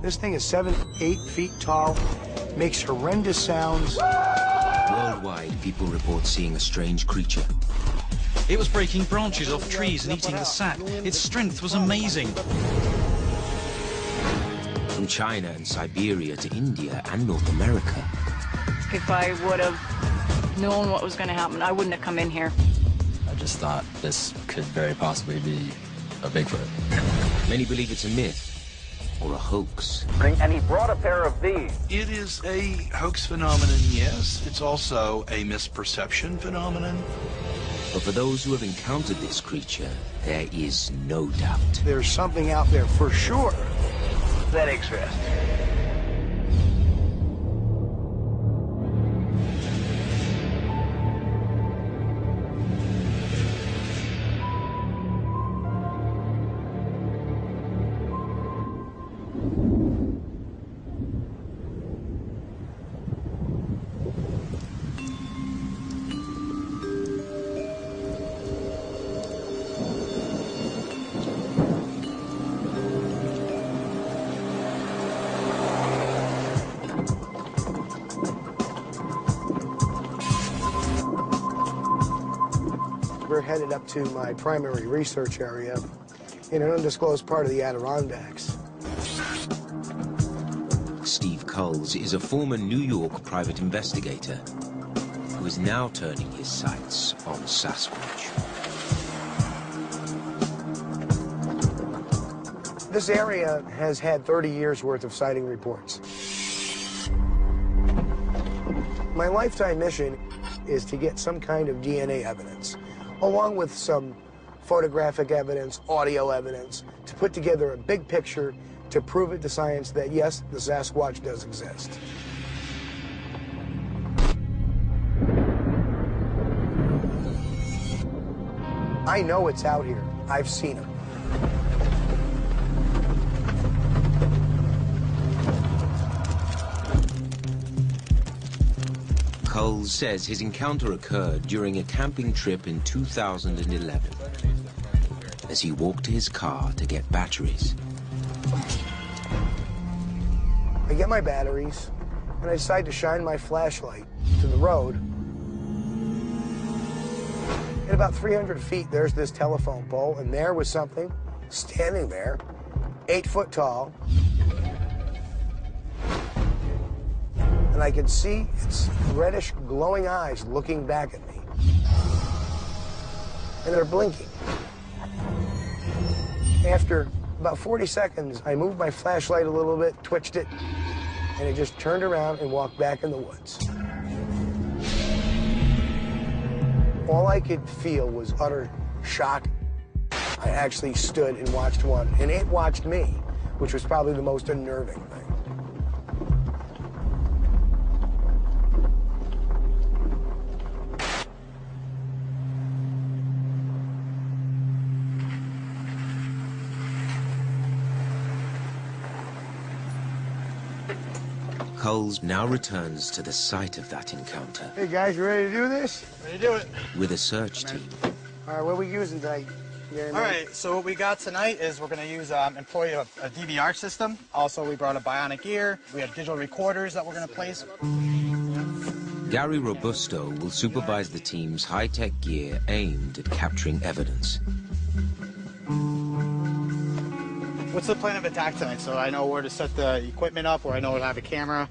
This thing is 7, 8 feet tall, makes horrendous sounds. Worldwide, people report seeing a strange creature. It was breaking branches off trees and eating the sap. Its strength was amazing. From China and Siberia to India and North America. If I would have known what was going to happen, I wouldn't have come in here. I just thought this could very possibly be a Bigfoot. Many believe it's a myth or a hoax. And he brought a pair of these. It is a hoax phenomenon, yes. It's also a misperception phenomenon. But for those who have encountered this creature, there is no doubt. There's something out there for sure That exists. We're headed up to my primary research area in an undisclosed part of the Adirondacks. Steve Culls is a former New York private investigator who is now turning his sights on Sasquatch. This area has had 30 years worth of sighting reports. My lifetime mission is to get some kind of DNA evidence, along with some photographic evidence, audio evidence, to put together a big picture to prove it to science that, yes, the Sasquatch does exist. I know it's out here. I've seen him. Culls says his encounter occurred during a camping trip in 2011 as he walked to his car to get batteries. I get my batteries, and I decide to shine my flashlight to the road. At about 300 feet, there's this telephone pole, and there was something standing there, 8 foot tall. And I could see its reddish, glowing eyes looking back at me. And they're blinking. After about 40 seconds, I moved my flashlight a little bit, twitched it, and it just turned around and walked back in the woods. All I could feel was utter shock. I actually stood and watched one, and it watched me, which was probably the most unnerving thing. Culls now returns to the site of that encounter. Hey guys, you ready to do this? Ready to do it. With a search team. All right, what are we using tonight? All right, so what we got tonight is we're going to use employ a DVR system. Also, we brought a bionic ear. We have digital recorders that we're going to place. Gary Robusto will supervise the team's high-tech gear aimed at capturing evidence. What's the plan of attack tonight? So I know where to set the equipment up, or I know where to have a camera.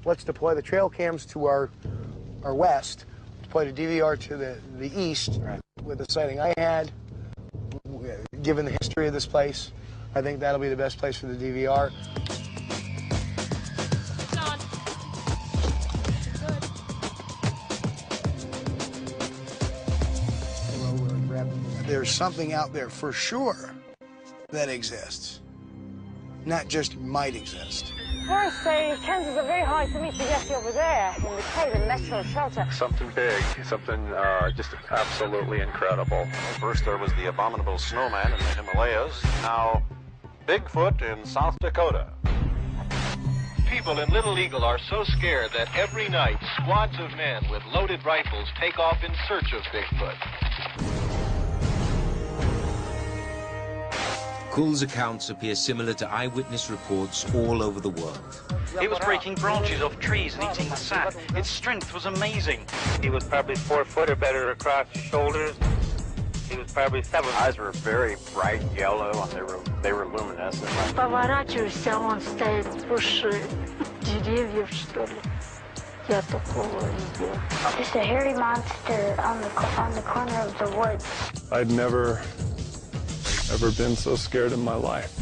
Let's deploy the trail cams to our west, deploy the DVR to the east. Right. With the sighting I had, given the history of this place, I think that'll be the best place for the DVR. There's something out there for sure that exists, not just might exist. I say chances are very high for me to get you over there in the cave and natural shelter. Something big, something just absolutely incredible. First there was the abominable snowman in the Himalayas, now Bigfoot in South Dakota. People in Little Eagle are so scared that every night squads of men with loaded rifles take off in search of Bigfoot. Kuhl's accounts appear similar to eyewitness reports all over the world. It was breaking branches off trees and eating the sap. Its strength was amazing. He was probably 4 foot or better across the shoulders. He was probably 7. Eyes were very bright yellow, and they were luminescent. Поворачивайся, он стоит выше деревьев, что ли. Я такого видел. Just a hairy monster on the corner of the woods. I'd never been so scared in my life.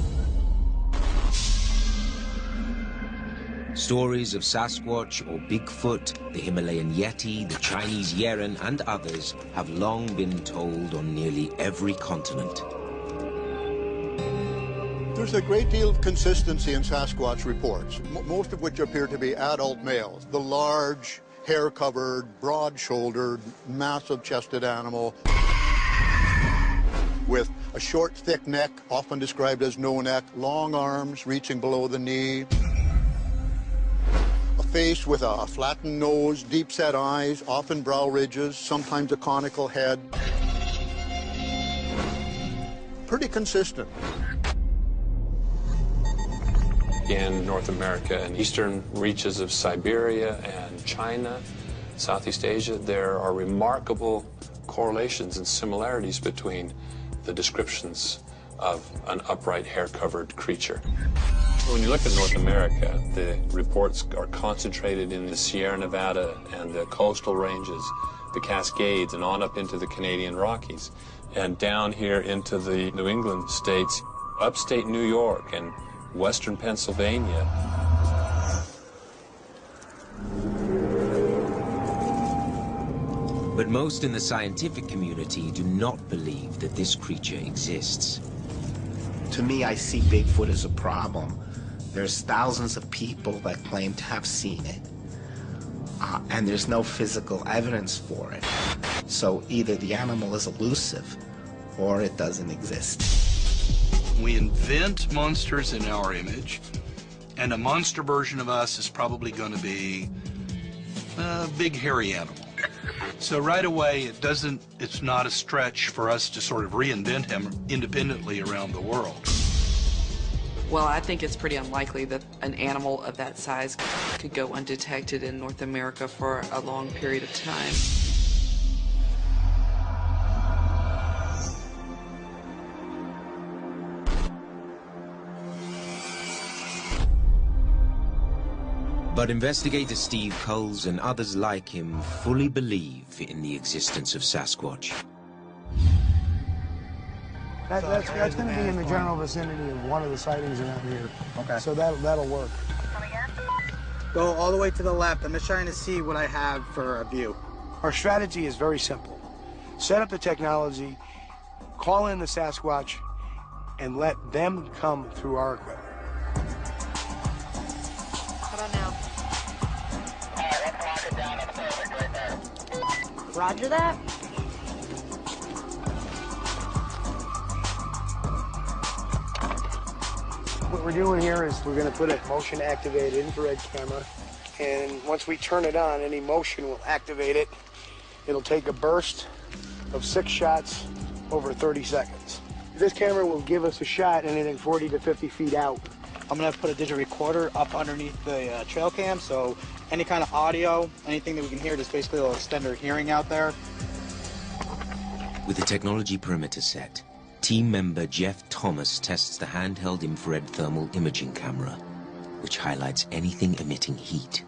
Stories of Sasquatch or Bigfoot, the Himalayan Yeti, the Chinese Yeren, and others have long been told on nearly every continent. There's a great deal of consistency in Sasquatch reports, most of which appear to be adult males. The large, hair-covered, broad-shouldered, massive-chested animal with a short, thick neck, often described as no neck, long arms reaching below the knee, a face with a flattened nose, deep-set eyes, often brow ridges, sometimes a conical head. Pretty consistent. In North America and eastern reaches of Siberia and China, Southeast Asia, there are remarkable correlations and similarities between the descriptions of an upright, hair-covered creature. When you look at North America, the reports are concentrated in the Sierra Nevada and the coastal ranges, the Cascades, and on up into the Canadian Rockies, and down here into the New England states, upstate New York and western Pennsylvania. But most in the scientific community do not believe that this creature exists. To me, I see Bigfoot as a problem. There's thousands of people that claim to have seen it, and there's no physical evidence for it. So either the animal is elusive or it doesn't exist. We invent monsters in our image, and a monster version of us is probably going to be a big hairy animal. So right away, it's not a stretch for us to sort of reinvent him independently around the world. Well, I think it's pretty unlikely that an animal of that size could go undetected in North America for a long period of time. But investigator Steve Coles and others like him fully believe in the existence of Sasquatch. That's going to be in the general vicinity of one of the sightings around here. Okay. So that'll work. Go all the way to the left. I'm just trying to see what I have for a view. Our strategy is very simple. Set up the technology, call in the Sasquatch, and let them come through our equipment. How about now? Roger that. What we're doing here is we're going to put a motion-activated infrared camera, and once we turn it on, any motion will activate it. It'll take a burst of 6 shots over 30 seconds. This camera will give us a shot anything 40 to 50 feet out. I'm going to put a digital recorder up underneath the trail cam, so any kind of audio, anything that we can hear, just basically will extend our hearing out there. With the technology perimeter set, team member Jeff Thomas tests the handheld infrared thermal imaging camera, which highlights anything emitting heat.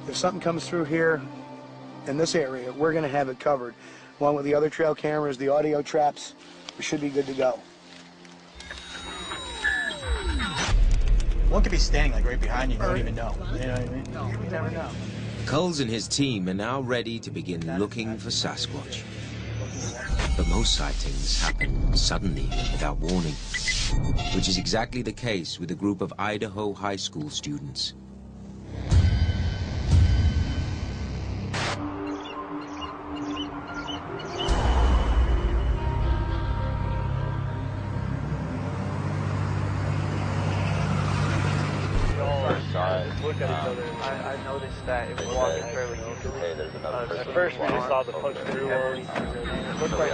If something comes through here in this area, we're going to have it covered. Along with the other trail cameras, the audio traps, we should be good to go. One could be standing like right behind you, you don't even know. You know what I mean? No, you never know. Coles and his team are now ready to begin looking for Sasquatch. But most sightings happen suddenly and without warning, which is exactly the case with a group of Idaho high school students. Look at each other. I noticed that it was walking fairly easily. At first, we just saw the push through one. It looked like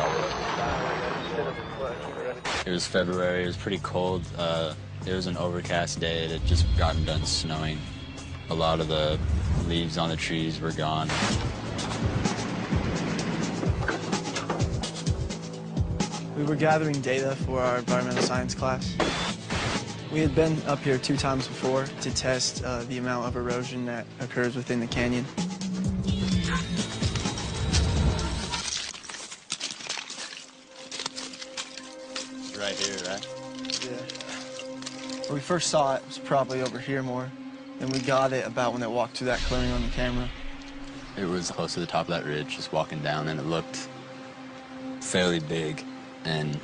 It was February. It was pretty cold. It was an overcast day. It had just gotten done snowing. A lot of the leaves on the trees were gone. We were gathering data for our environmental science class. We had been up here 2 times before to test the amount of erosion that occurs within the canyon. Right here, right? Yeah. When we first saw it, it was probably over here more. And we got it about when it walked through that clearing on the camera. It was close to the top of that ridge, just walking down, and it looked fairly big and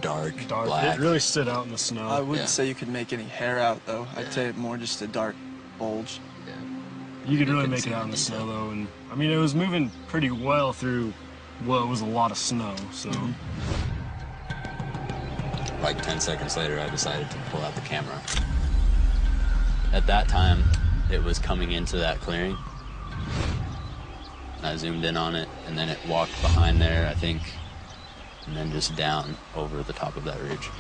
dark, black. It really stood out in the snow. I wouldn't say you could make any hair out, though. I'd say more just a dark bulge. Yeah. You could really make it out in the snow, though. And I mean, it was moving pretty well through what was a lot of snow, so. Like 10 seconds later, I decided to pull out the camera. At that time, it was coming into that clearing. I zoomed in on it, and then it walked behind there, I think, and then just down over the top of that ridge.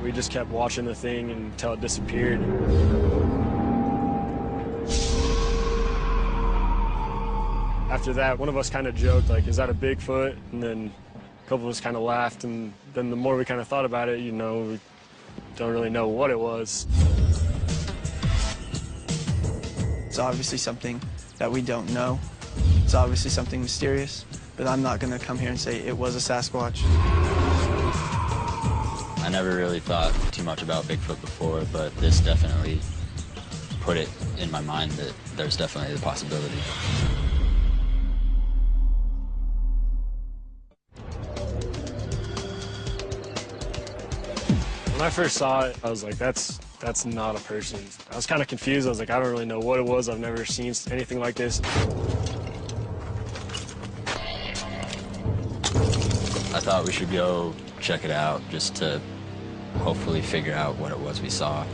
We just kept watching the thing until it disappeared. After that, one of us kind of joked, like, is that a Bigfoot? And then a couple of us kind of laughed, and then the more we kind of thought about it, you know, we don't really know what it was. It's obviously something that we don't know. It's obviously something mysterious, but I'm not going to come here and say it was a Sasquatch. I never really thought too much about Bigfoot before, but this definitely put it in my mind that there's definitely the possibility. When I first saw it, I was like, that's not a person. I was kind of confused. I was like, I don't really know what it was. I've never seen anything like this. I thought we should go check it out just to hopefully figure out what it was we saw.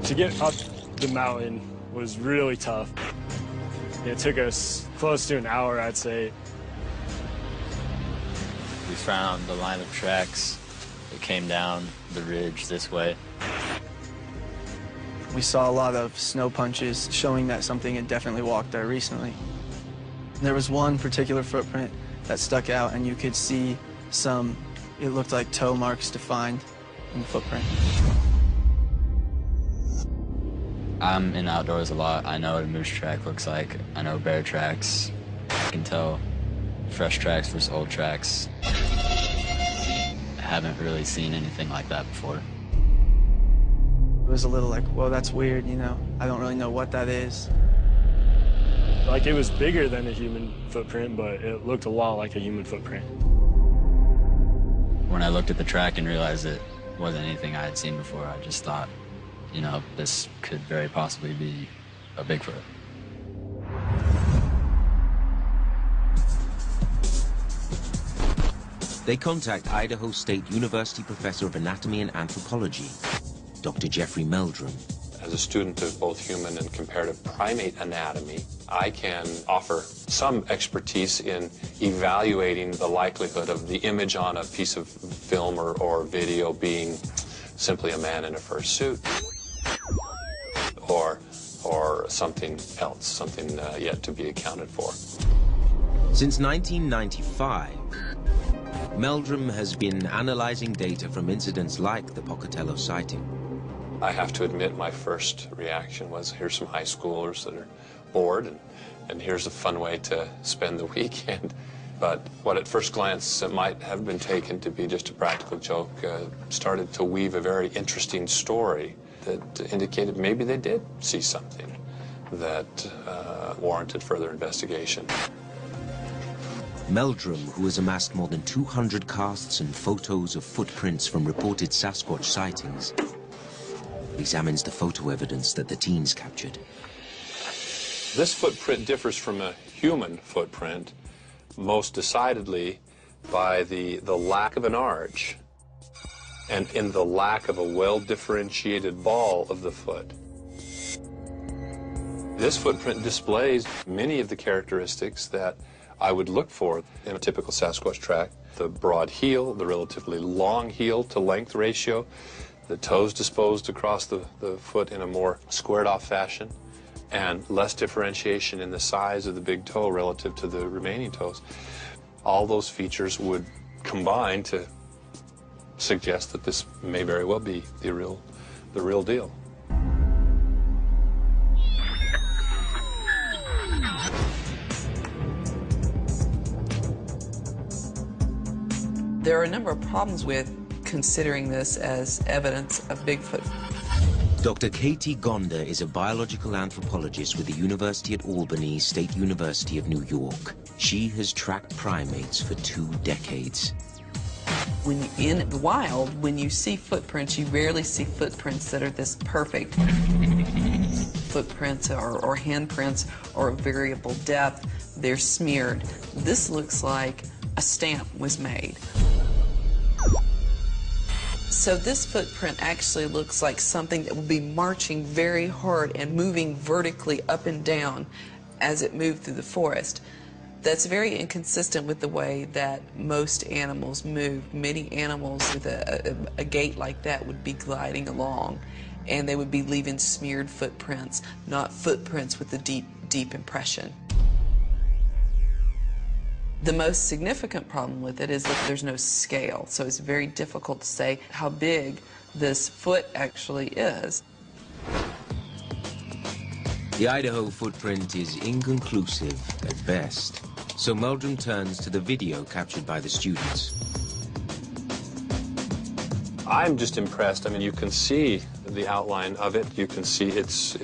To get up the mountain was really tough. It took us close to an hour, I'd say. We found the line of tracks that came down the ridge this way. We saw a lot of snow punches showing that something had definitely walked there recently. There was one particular footprint that stuck out, and you could see some, it looked like toe marks defined in the footprint. I'm in outdoors a lot. I know what a moose track looks like. I know bear tracks. I can tell fresh tracks versus old tracks. I haven't really seen anything like that before. It was a little like, well, that's weird, you know. I don't really know what that is. Like, it was bigger than a human footprint, but it looked a lot like a human footprint. When I looked at the track and realized it wasn't anything I had seen before, I just thought, you know, this could very possibly be a Bigfoot. They contact Idaho State University professor of anatomy and anthropology, Dr. Jeffrey Meldrum. As a student of both human and comparative primate anatomy, I can offer some expertise in evaluating the likelihood of the image on a piece of film or video being simply a man in a fur suit, or something else, something yet to be accounted for. Since 1995, Meldrum has been analyzing data from incidents like the Pocatello sighting. I have to admit my first reaction was, here's some high schoolers that are bored, and here's a fun way to spend the weekend. But what at first glance might have been taken to be just a practical joke started to weave a very interesting story that indicated maybe they did see something that warranted further investigation. Meldrum, who has amassed more than 200 casts and photos of footprints from reported Sasquatch sightings, examines the photo evidence that the teens captured. This footprint differs from a human footprint most decidedly by the lack of an arch and in the lack of a well-differentiated ball of the foot. This footprint displays many of the characteristics that I would look for in a typical Sasquatch track. The broad heel, the relatively long heel to length ratio, the toes disposed across the foot in a more squared-off fashion, and less differentiation in the size of the big toe relative to the remaining toes. All those features would combine to suggest that this may very well be the real deal. There are a number of problems with considering this as evidence of Bigfoot. Dr. Katie Gonda is a biological anthropologist with the University at Albany State University of New York. She has tracked primates for 2 decades. When in the wild, when you see footprints, you rarely see footprints that are this perfect. Footprints or handprints or variable depth, they're smeared. This looks like a stamp was made. So this footprint actually looks like something that will be marching very hard and moving vertically up and down as it moved through the forest. That's very inconsistent with the way that most animals move. Many animals with a gait like that would be gliding along, and they would be leaving smeared footprints, not footprints with a deep impression. The most significant problem with it is that there's no scale, so it's very difficult to say how big this foot actually is. The Idaho footprint is inconclusive at best, so Meldrum turns to the video captured by the students. I'm just impressed. I mean, you can see the outline of it. You can see its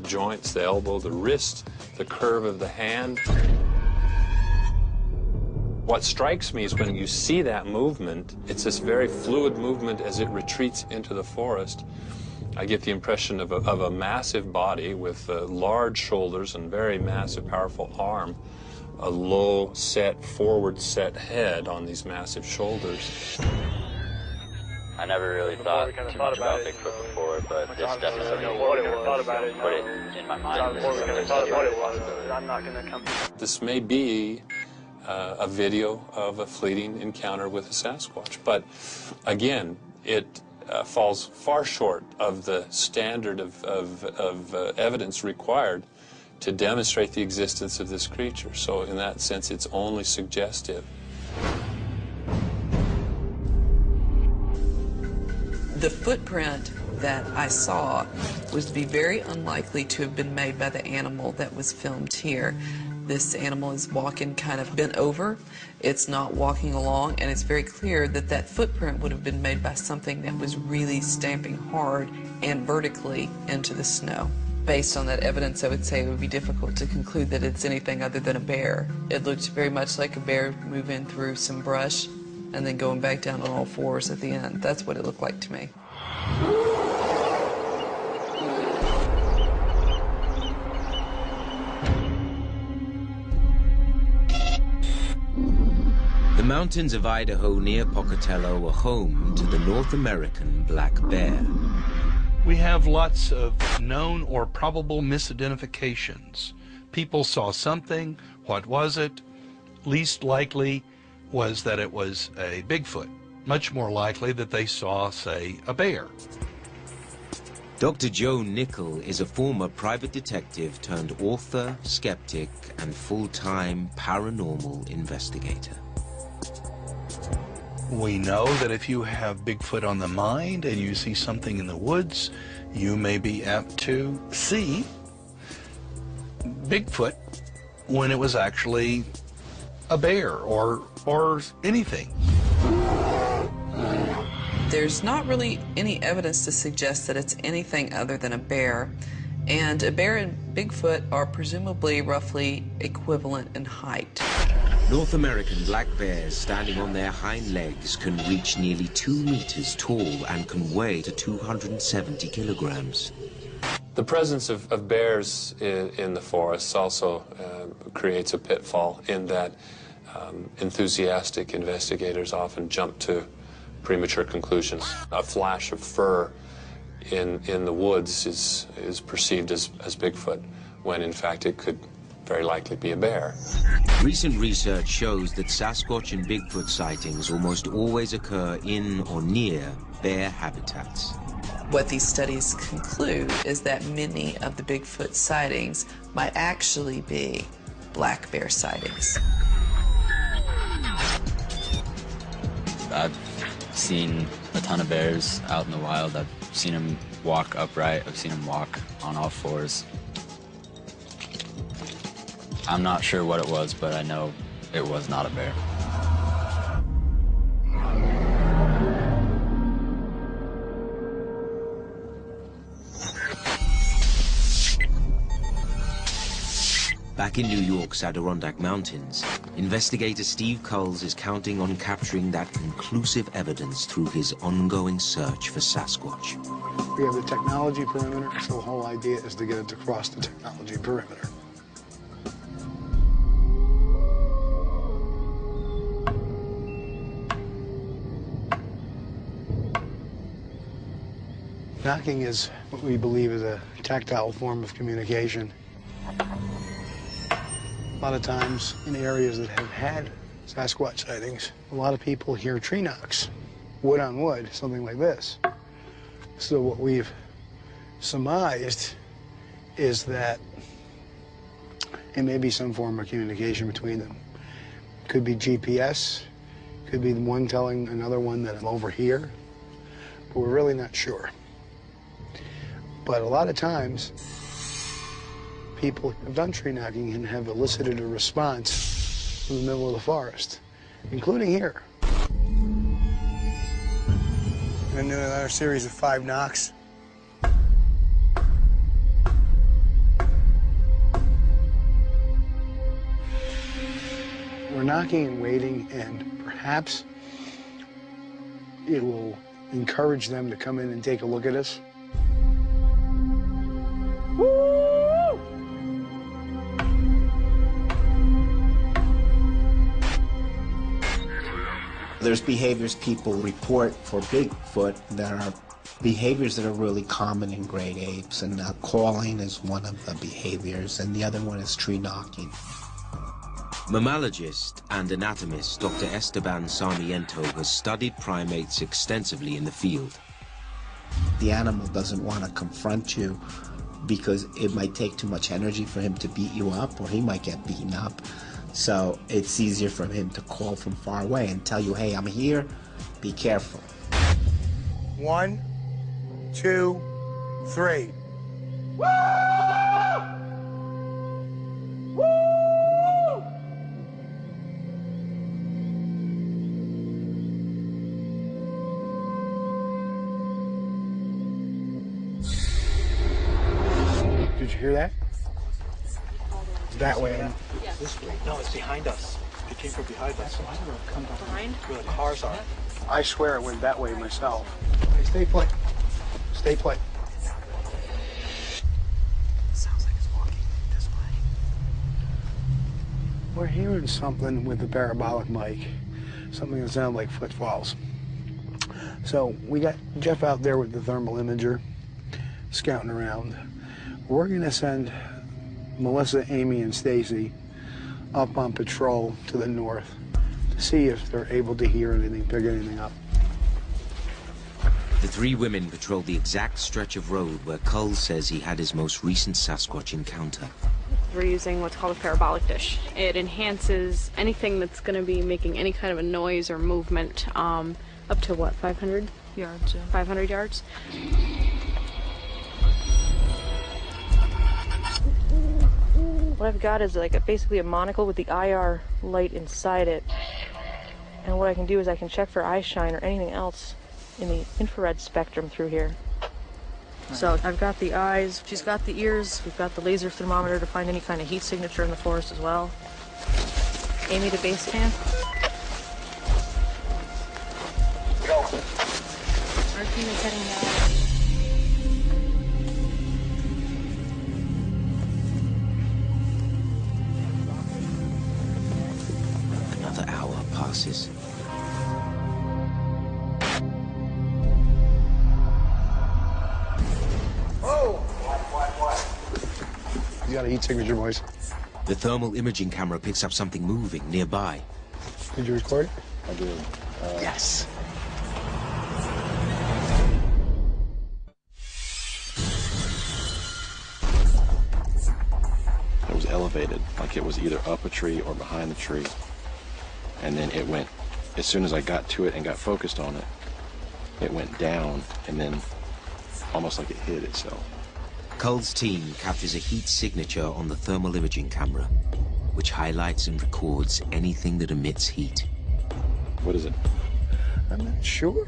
joints, the elbow, the wrist, the curve of the hand. What strikes me is when you see that movement, it's this very fluid movement as it retreats into the forest. I get the impression of a massive body with large shoulders and very massive, powerful arm, a low set, forward set head on these massive shoulders. I never really thought too much about Bigfoot before, but this definitely put it in my mind. This may be a video of a fleeting encounter with a Sasquatch, but again, it falls far short of the standard of evidence required to demonstrate the existence of this creature. So in that sense, it's only suggestive. The footprint that I saw would be very unlikely to have been made by the animal that was filmed here. This animal is walking kind of bent over. It's not walking along, and it's very clear that that footprint would have been made by something that was really stamping hard and vertically into the snow. Based on that evidence, I would say it would be difficult to conclude that it's anything other than a bear. It looked very much like a bear moving through some brush and then going back down on all fours at the end. That's what it looked like to me. The mountains of Idaho near Pocatello are home to the North American black bear. We have lots of known or probable misidentifications. People saw something. What was it? Least likely was that it was a Bigfoot. Much more likely that they saw, say, a bear. Dr. Joe Nickel is a former private detective turned author, skeptic, and full-time paranormal investigator. We know that if you have Bigfoot on the mind and you see something in the woods, you may be apt to see Bigfoot when it was actually a bear or anything. There's not really any evidence to suggest that it's anything other than a bear, and a bear and Bigfoot are presumably roughly equivalent in height. North American black bears standing on their hind legs can reach nearly 2 meters tall and can weigh to 270 kilograms. The presence of bears in the forests also creates a pitfall in that enthusiastic investigators often jump to premature conclusions. A flash of fur in the woods is perceived as Bigfoot, when in fact it could very likely be a bear. Recent research shows that Sasquatch and Bigfoot sightings almost always occur in or near bear habitats. What these studies conclude is that many of the Bigfoot sightings might actually be black bear sightings. I've seen a ton of bears out in the wild. I've seen them walk upright. I've seen them walk on all fours. I'm not sure what it was, but I know it was not a bear. Back in New York's Adirondack Mountains, investigator Steve Culls is counting on capturing that conclusive evidence through his ongoing search for Sasquatch. We have the technology perimeter, so the whole idea is to get it across the technology perimeter. Knocking is what we believe is a tactile form of communication. A lot of times in areas that have had Sasquatch sightings, a lot of people hear tree knocks, wood on wood, something like this. So what we've surmised is that it may be some form of communication between them. Could be GPS, could be one telling another one that I'm over here, but we're really not sure. But a lot of times, people have done tree knocking and have elicited a response in the middle of the forest, including here. And then another series of 5 knocks. We're knocking and waiting, and perhaps it will encourage them to come in and take a look at us. There's behaviors people report for Bigfoot that are behaviors that are really common in great apes, and calling is one of the behaviors, and the other one is tree knocking. Mammalogist and anatomist Dr. Esteban Sarmiento has studied primates extensively in the field. The animal doesn't want to confront you because it might take too much energy for him to beat you up, or he might get beaten up. So it's easier for him to call from far away and tell you, hey, I'm here, be careful. 1, 2, 3. Did you hear that? That way. This way. No, it's behind us. It came from behind us. Why did it come down behind? Where the cars are. I swear it went that way myself. Hey, stay put. Stay put. Sounds like it's walking this way. We're hearing something with the parabolic mic. Something that sounds like footfalls. So we got Jeff out there with the thermal imager, scouting around. We're gonna send Melissa, Amy, and Stacy up on patrol to the north to see if they're able to hear anything, pick anything up. The 3 women patrol the exact stretch of road where Culls says he had his most recent Sasquatch encounter. We're using what's called a parabolic dish. It enhances anything that's going to be making any kind of a noise or movement up to what, 500 yards? 500 yards. What I've got is like basically a monocle with the IR light inside it. And what I can do is I can check for eye shine or anything else in the infrared spectrum through here. So I've got the eyes, she's got the ears, we've got the laser thermometer to find any kind of heat signature in the forest as well. Amy to base camp. Go. Our team is heading down. got a heat signature, boys. The thermal imaging camera picks up something moving nearby. Did you record it? I did. Yes. It was elevated, like it was either up a tree or behind the tree. And then it went, as soon as I got to it and got focused on it, it went down and then almost like it hid itself. Cull's team captures a heat signature on the thermal imaging camera, which highlights and records anything that emits heat. What is it? I'm not sure.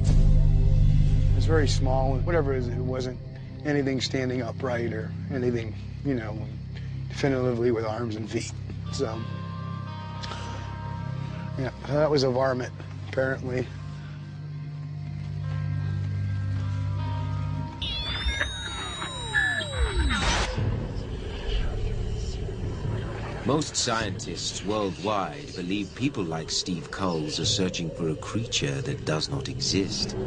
It was very small, and whatever it is, it wasn't anything standing upright or anything, you know, definitively with arms and feet. So, yeah, that was a varmint, apparently. Most scientists worldwide believe people like Steve Culls are searching for a creature that does not exist.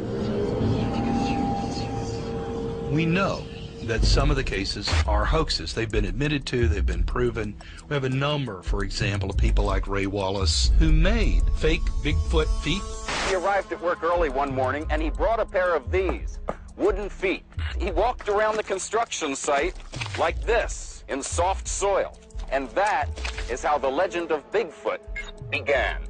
We know that some of the cases are hoaxes. They've been admitted to, they've been proven. We have a number, for example, of people like Ray Wallace who made fake Bigfoot feet. He arrived at work early one morning and he brought a pair of these wooden feet. He walked around the construction site like this in soft soil. And that is how the legend of Bigfoot began.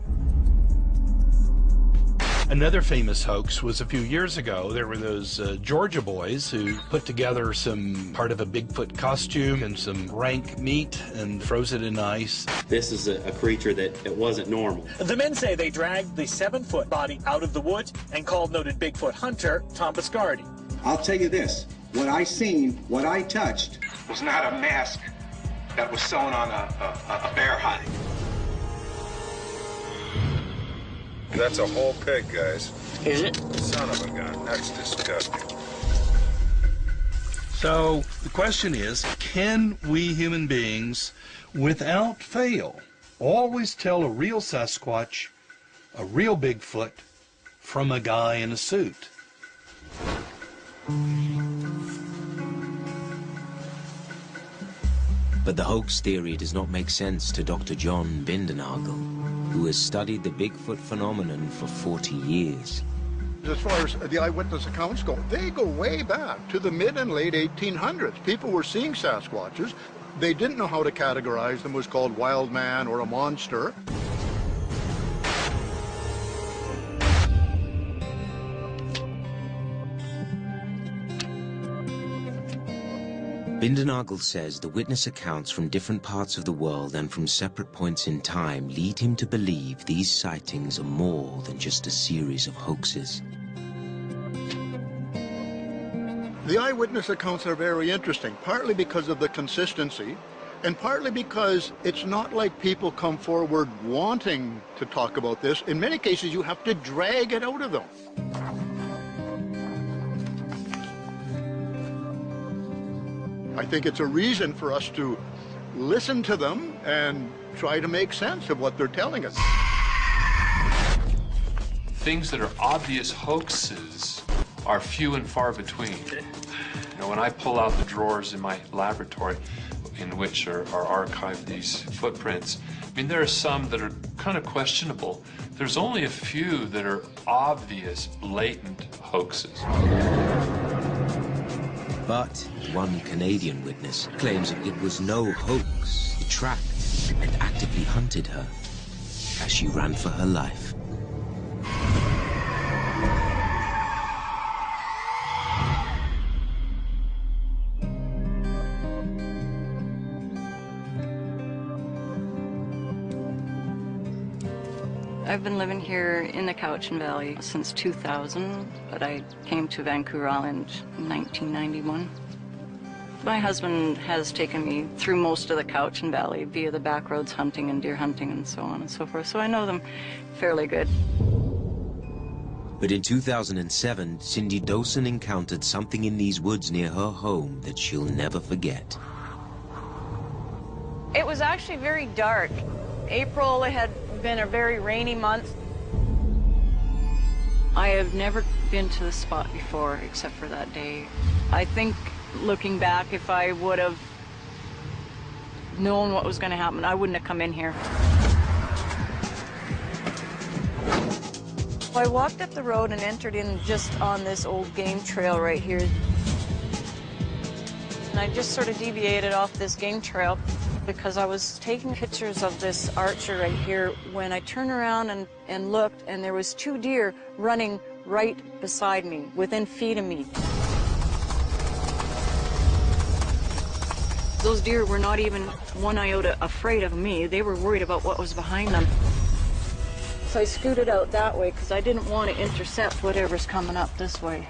Another famous hoax was a few years ago. There were those Georgia boys who put together some part of a Bigfoot costume and some rank meat and froze it in ice. This is a creature that it wasn't normal. The men say they dragged the 7-foot body out of the woods and called noted Bigfoot hunter Tom Biscardi. I'll tell you this, what I seen, what I touched, was not a mask that was sewn on a bear hide. That's a whole pig, guys. Is it? Son of a gun. That's disgusting. So the question is, can we human beings, without fail, always tell a real Sasquatch, a real Bigfoot, from a guy in a suit? But the hoax theory does not make sense to Dr. John Bindernagel, who has studied the Bigfoot phenomenon for 40 years. As far as the eyewitness accounts go, they go way back to the mid and late 1800s. People were seeing Sasquatches. They didn't know how to categorize them as called wild man or a monster. Bindernagel says the witness accounts from different parts of the world and from separate points in time lead him to believe these sightings are more than just a series of hoaxes. The eyewitness accounts are very interesting, partly because of the consistency, and partly because it's not like people come forward wanting to talk about this. In many cases, you have to drag it out of them. I think it's a reason for us to listen to them and try to make sense of what they're telling us. Things that are obvious hoaxes are few and far between. You know, when I pull out the drawers in my laboratory in which are archived these footprints, I mean, there are some that are kind of questionable. There's only a few that are obvious, blatant hoaxes. But one Canadian witness claims that it was no hoax. He tracked and actively hunted her as she ran for her life. I've been living here in the Cowichan Valley since 2000, but I came to Vancouver Island in 1991. My husband has taken me through most of the Cowichan Valley via the back roads hunting and deer hunting and so on and so forth, so I know them fairly good. But in 2007, Cindy Dawson encountered something in these woods near her home that she'll never forget. It was actually very dark. April had been a very rainy month. I have never been to the spot before except for that day. I think looking back, if I would have known what was going to happen, I wouldn't have come in here. I walked up the road and entered in just on this old game trail right here. And I just sort of deviated off this game trail because I was taking pictures of this archer right here when I turned around and looked, and there was 2 deer running right beside me, within feet of me. Those deer were not even one iota afraid of me. They were worried about what was behind them. So I scooted out that way because I didn't want to intercept whatever's coming up this way.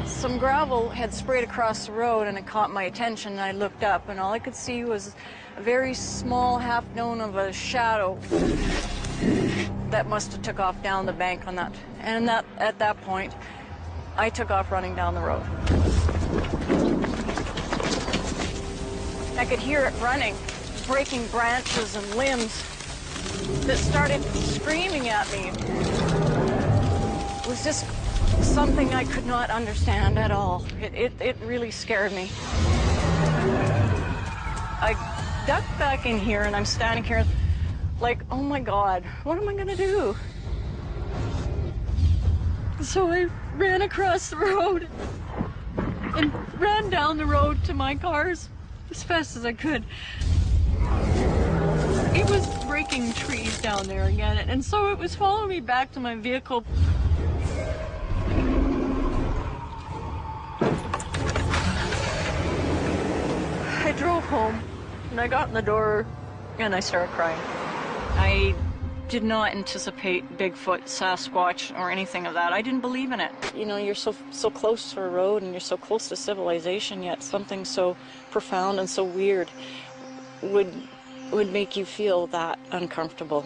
Some gravel had sprayed across the road and it caught my attention, and I looked up and all I could see was a very small half-known of a shadow that must have took off down the bank on that. And at that point, I took off running down the road. I could hear it running, breaking branches and limbs that started screaming at me. It was just something I could not understand at all. It really scared me. I ducked back in here and I'm standing here like, oh my God, what am I gonna do? So I ran across the road and ran down the road to my cars as fast as I could. It was breaking trees down there again, and so it was following me back to my vehicle. I drove home and I got in the door and I started crying. I did not anticipate Bigfoot, Sasquatch, or anything of that. I didn't believe in it. You know, you're so close to a road and you're so close to civilization, yet something so profound and so weird would make you feel that uncomfortable.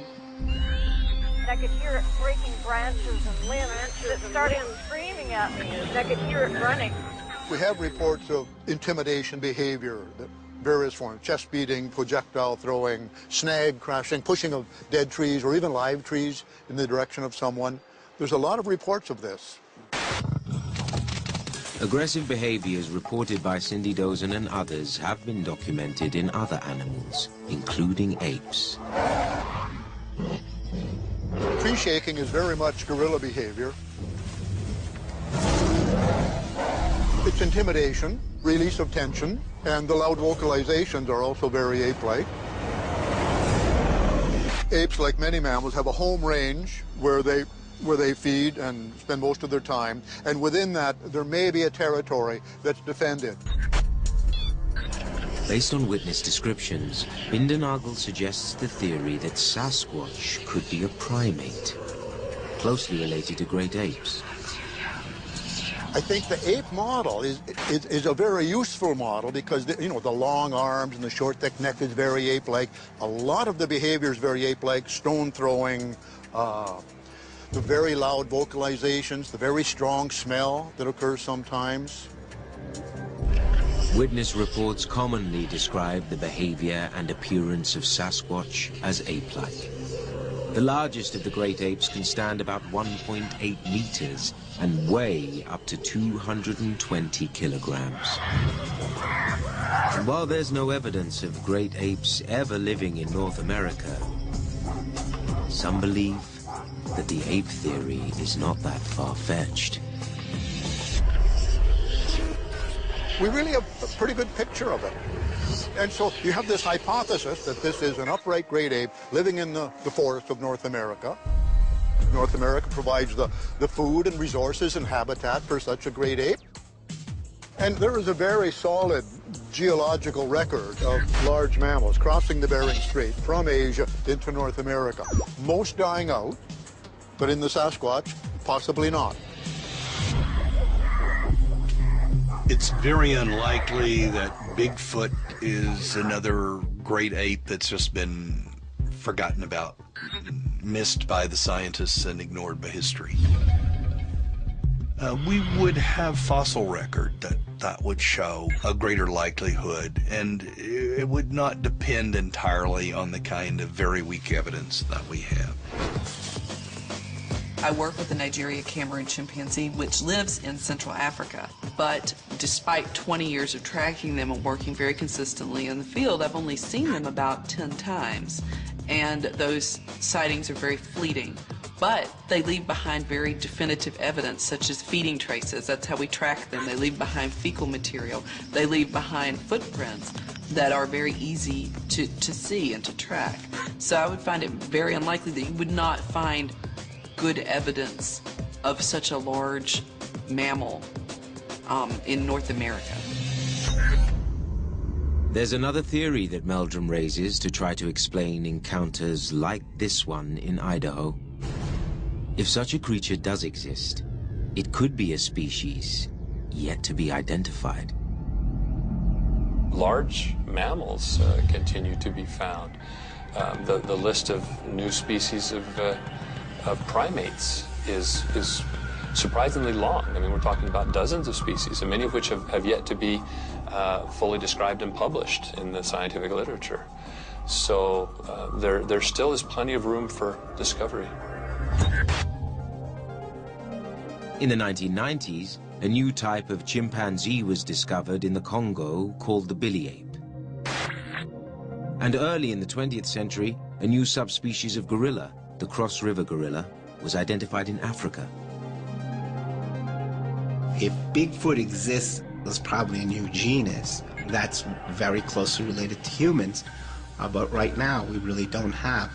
I could hear it breaking branches and limbs that started screaming at me, and I could hear it running. We have reports of intimidation behavior, various forms, chest beating, projectile throwing, snag crashing, pushing of dead trees or even live trees in the direction of someone. There's a lot of reports of this. Aggressive behaviors reported by Cindy Dozen and others have been documented in other animals, including apes. Tree shaking is very much guerrilla behavior. It's intimidation, release of tension, and the loud vocalizations are also very ape-like. Apes, like many mammals, have a home range where they feed and spend most of their time, and within that there may be a territory that's defended. Based on witness descriptions, Bindernagel suggests the theory that Sasquatch could be a primate, closely related to great apes. I think the ape model is a very useful model because, the long arms and the short, thick neck is very ape-like. A lot of the behavior is very ape-like, stone throwing, the very loud vocalizations, the very strong smell that occurs sometimes. Witness reports commonly describe the behavior and appearance of Sasquatch as ape-like. The largest of the great apes can stand about 1.8 meters and weigh up to 220 kilograms. And while there's no evidence of great apes ever living in North America, some believe that the ape theory is not that far-fetched. We really have a pretty good picture of it. And so you have this hypothesis that this is an upright great ape living in the forest of North America. North America provides the food and resources and habitat for such a great ape. And there is a very solid geological record of large mammals crossing the Bering Strait from Asia into North America. Most dying out, but in the Sasquatch, possibly not. It's very unlikely that Bigfoot is another great ape that's just been forgotten about, missed by the scientists and ignored by history. We would have fossil record that would show a greater likelihood, and it would not depend entirely on the kind of very weak evidence that we have. I work with the Nigeria Cameroon chimpanzee, which lives in Central Africa. But despite 20 years of tracking them and working very consistently in the field, I've only seen them about 10 times. And those sightings are very fleeting. But they leave behind very definitive evidence, such as feeding traces. That's how we track them. They leave behind fecal material. They leave behind footprints that are very easy to see and to track. So I would find it very unlikely that you would not find good evidence of such a large mammal in North America. There's another theory that Meldrum raises to try to explain encounters like this one in Idaho. If such a creature does exist, it could be a species yet to be identified. Large mammals continue to be found. The list of new species of primates is surprisingly long. I mean, we're talking about dozens of species, and many of which have yet to be fully described and published in the scientific literature. So there still is plenty of room for discovery. In the 1990s, a new type of chimpanzee was discovered in the Congo called the billy ape. And early in the 20th century, a new subspecies of gorilla, the Cross River gorilla, was identified in Africa. If Bigfoot exists, there's probably a new genus that's very closely related to humans. But right now, we really don't have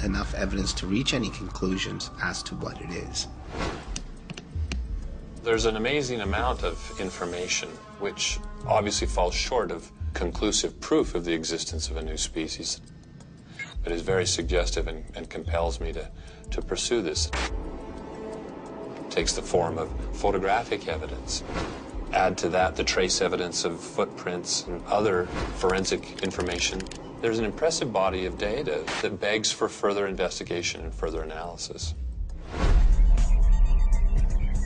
enough evidence to reach any conclusions as to what it is. There's an amazing amount of information which obviously falls short of conclusive proof of the existence of a new species, but is very suggestive and compels me to pursue this. It takes the form of photographic evidence. Add to that the trace evidence of footprints and other forensic information. There's an impressive body of data that begs for further investigation and further analysis.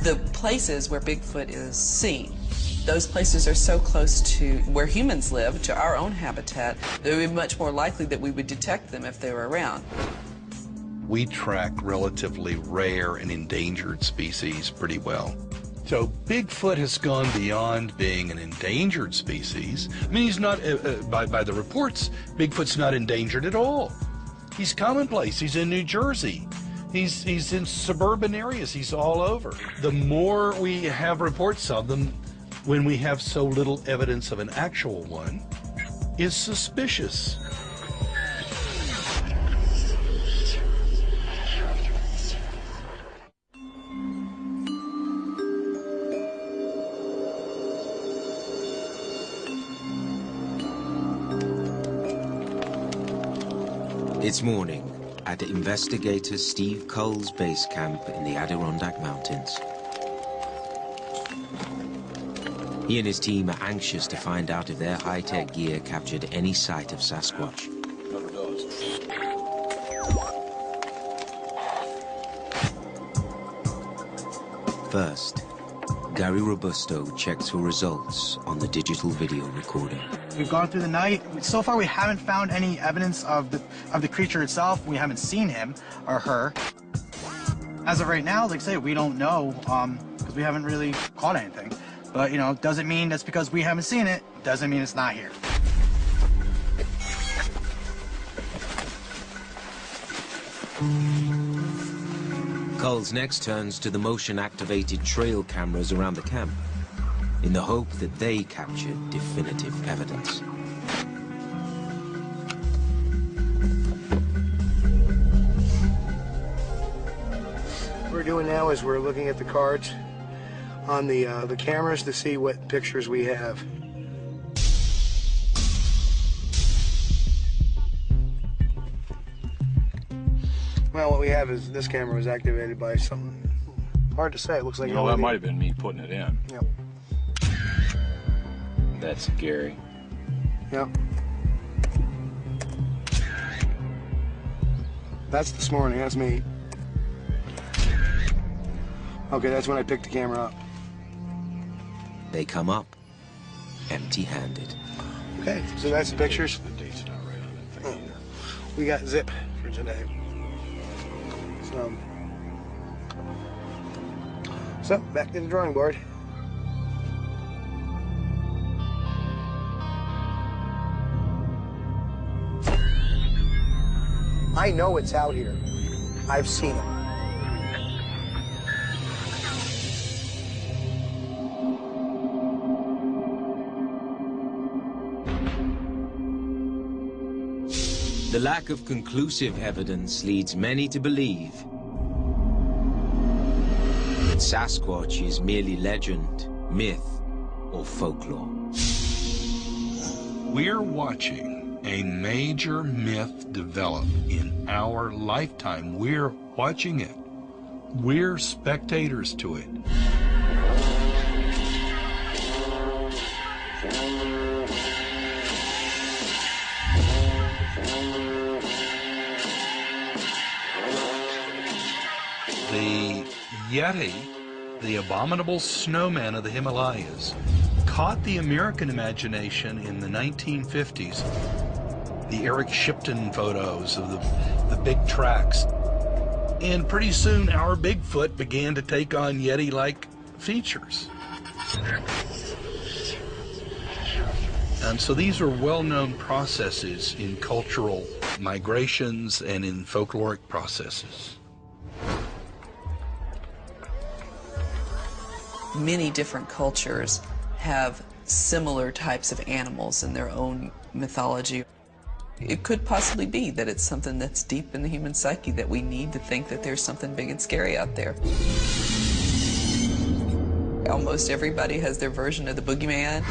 The places where Bigfoot is seen, those places are so close to where humans live, to our own habitat, that it would be much more likely that we would detect them if they were around. We track relatively rare and endangered species pretty well. So Bigfoot has gone beyond being an endangered species. I mean, he's not, by the reports, Bigfoot's not endangered at all. He's commonplace. He's in New Jersey. He's in suburban areas. He's all over. The more we have reports of them, when we have so little evidence of an actual one, is suspicious. It's morning at investigator Steve Cole's base camp in the Adirondack Mountains. He and his team are anxious to find out if their high-tech gear captured any sight of Sasquatch. First, Gary Robusto checks for results on the digital video recorder. We've gone through the night. So far, we haven't found any evidence of the creature itself. We haven't seen him or her. As of right now, like I say, we don't know because we haven't really caught anything. But, you know, doesn't mean that's because we haven't seen it, doesn't mean it's not here. Coles next turns to the motion-activated trail cameras around the camp in the hope that they capture definitive evidence. What we're doing now is we're looking at the cards on the cameras to see what pictures we have. Well, what we have is this camera was activated by something. Hard to say. It looks like that might have been me putting it in. Yep. That's Gary. Yep. That's this morning. That's me. Okay, that's when I picked the camera up. They come up empty-handed. Okay, so that's the pictures. We got zip for today. So So, back to the drawing board. I know it's out here. I've seen it. The lack of conclusive evidence leads many to believe that Sasquatch is merely legend, myth, or folklore. We're watching a major myth develop in our lifetime. We're watching it. We're spectators to it. The Yeti, the abominable snowman of the Himalayas, caught the American imagination in the 1950s. The Eric Shipton photos of the big tracks. And pretty soon our Bigfoot began to take on Yeti-like features. And so these are well-known processes in cultural migrations and in folkloric processes. Many different cultures have similar types of animals in their own mythology. It could possibly be that it's something that's deep in the human psyche, that we need to think that there's something big and scary out there. Almost everybody has their version of the boogeyman.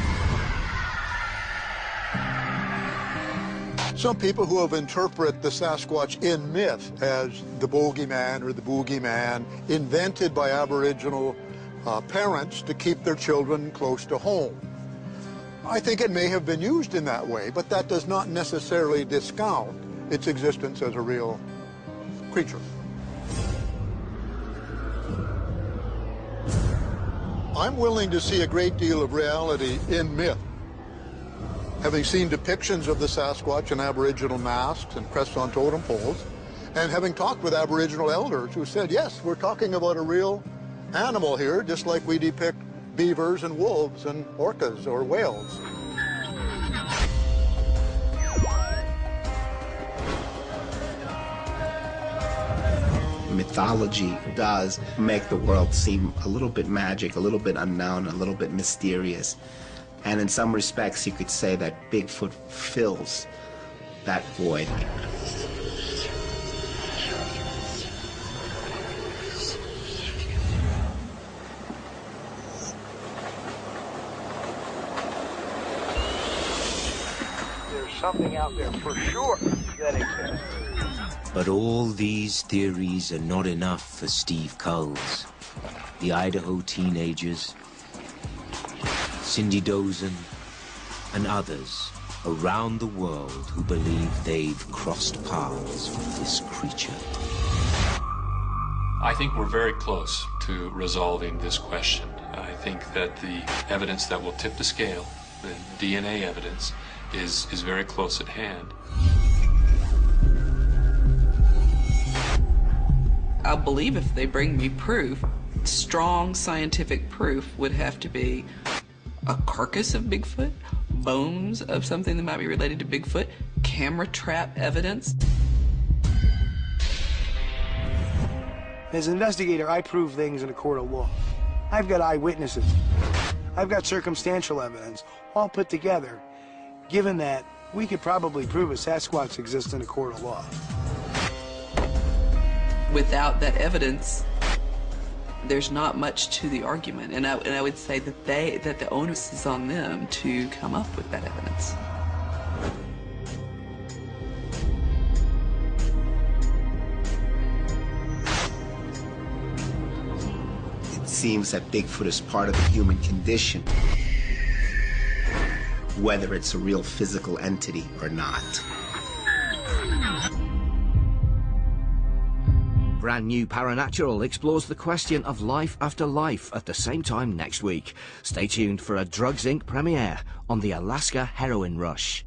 Some people who have interpreted the Sasquatch in myth as the bogeyman or the boogeyman invented by Aboriginal parents to keep their children close to home. I think it may have been used in that way, but that does not necessarily discount its existence as a real creature. I'm willing to see a great deal of reality in myth. Having seen depictions of the Sasquatch in Aboriginal masks and pressed on totem poles, and having talked with Aboriginal elders who said, yes, we're talking about a real animal here, just like we depict beavers and wolves and orcas or whales. Mythology does make the world seem a little bit magic, a little bit unknown, a little bit mysterious. And in some respects, you could say that Bigfoot fills that void. Something out there for sure that exists. But all these theories are not enough for Steve Coles, the Idaho teenagers, Cindy Dozen, and others around the world who believe they've crossed paths with this creature. I think we're very close to resolving this question. I think that the evidence that will tip the scale, the DNA evidence, is very close at hand. I believe if they bring me proof, strong scientific proof would have to be a carcass of Bigfoot, bones of something that might be related to Bigfoot, camera trap evidence. As an investigator, I prove things in a court of law. I've got eyewitnesses. I've got circumstantial evidence, all put together. Given that, we could probably prove a Sasquatch exists in a court of law. Without that evidence, there's not much to the argument, and I would say that the onus is on them to come up with that evidence. It seems that Bigfoot is part of the human condition, whether it's a real physical entity or not. Brand new Paranatural explores the question of life after life at the same time next week. Stay tuned for a Drugs Inc. premiere on the Alaska Heroin Rush.